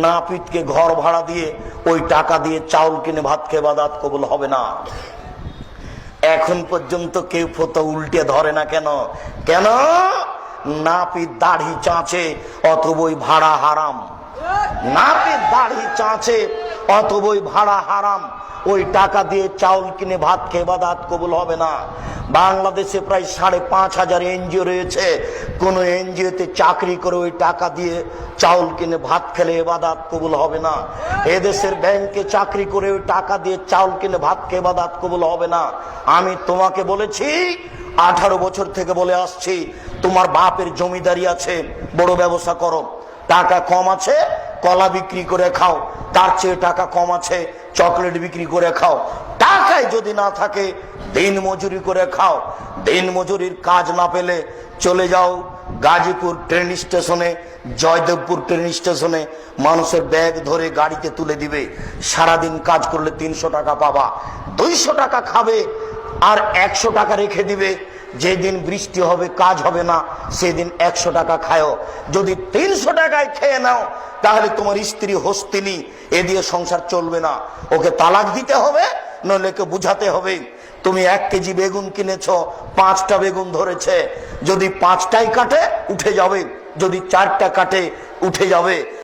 নাপিতকে ঘর ভাড়া দিয়ে ওই টাকা দিয়ে চাউল কিনে ভাত খেয়ে ইবাদত কবুল হবে না। এখন পর্যন্ত কেউ ফতোয়া উল্টে ধরে না। কেন? কেন? নাপিত দাড়ি চাঁচে অতবই ভাড়া হারাম। নাপিত দাড়ি চাঁচে অতবই ভাড়া হারাম। ওই টাকা দিয়ে চাউল কিনে ভাত খেয়ে ইবাদত কবুল হবে না। বাংলাদেশে প্রায় 5,500 এনজিও রয়েছে। কোন এনজিওতে চাকরি করে ওই টাকা দিয়ে চাউল কিনে ভাত খেলে ইবাদত কবুল হবে না। এদেশের ব্যাংকে চাকরি করে ওই টাকা দিয়ে চাউল কিনে ভাত খেয়ে ইবাদত কবুল হবে না। আমি তোমাকে বলেছি, 18 বছর থেকে বলে আসছি, তোমার বাপের জমিদারি আছে, বড় ব্যবসা করো। টাকা কম আছে, কলা বিক্রি করে খাও। তার চেয়ে টাকা কম আছে, চকলেট বিক্রি করে খাও। টাকায় যদি না থাকে, দিন মজুরি করে খাও। দিন মজুরির কাজ না পেলে চলে যাও গাজীপুর ট্রেন স্টেশনে, জয়দেবপুর ট্রেন স্টেশনে। মানুষের ব্যাগ ধরে গাড়িতে তুলে দিবে। সারাদিন কাজ করলে 300 টাকা পাবা। 200 টাকা খাবে আর 100 টাকা রেখে দিবে। যেদিন বৃষ্টি হবে, কাজ হবে না, সেদিন 100 টাকা খাও। যদি 300 টাকায় খেয়ে নাও, তাহলে তোমার স্ত্রী হস্তিনী, এ দিয়ে সংসার চলবে না। ওকে তালাক দিতে হবে, নইলে কে বুঝাতে হবে। তুমি 1 কেজি বেগুন কিনেছ, 5টা বেগুন ধরেছে। যদি 5টাই কাটে উঠে যাবে, যদি 4টা কাটে উঠে যাবে।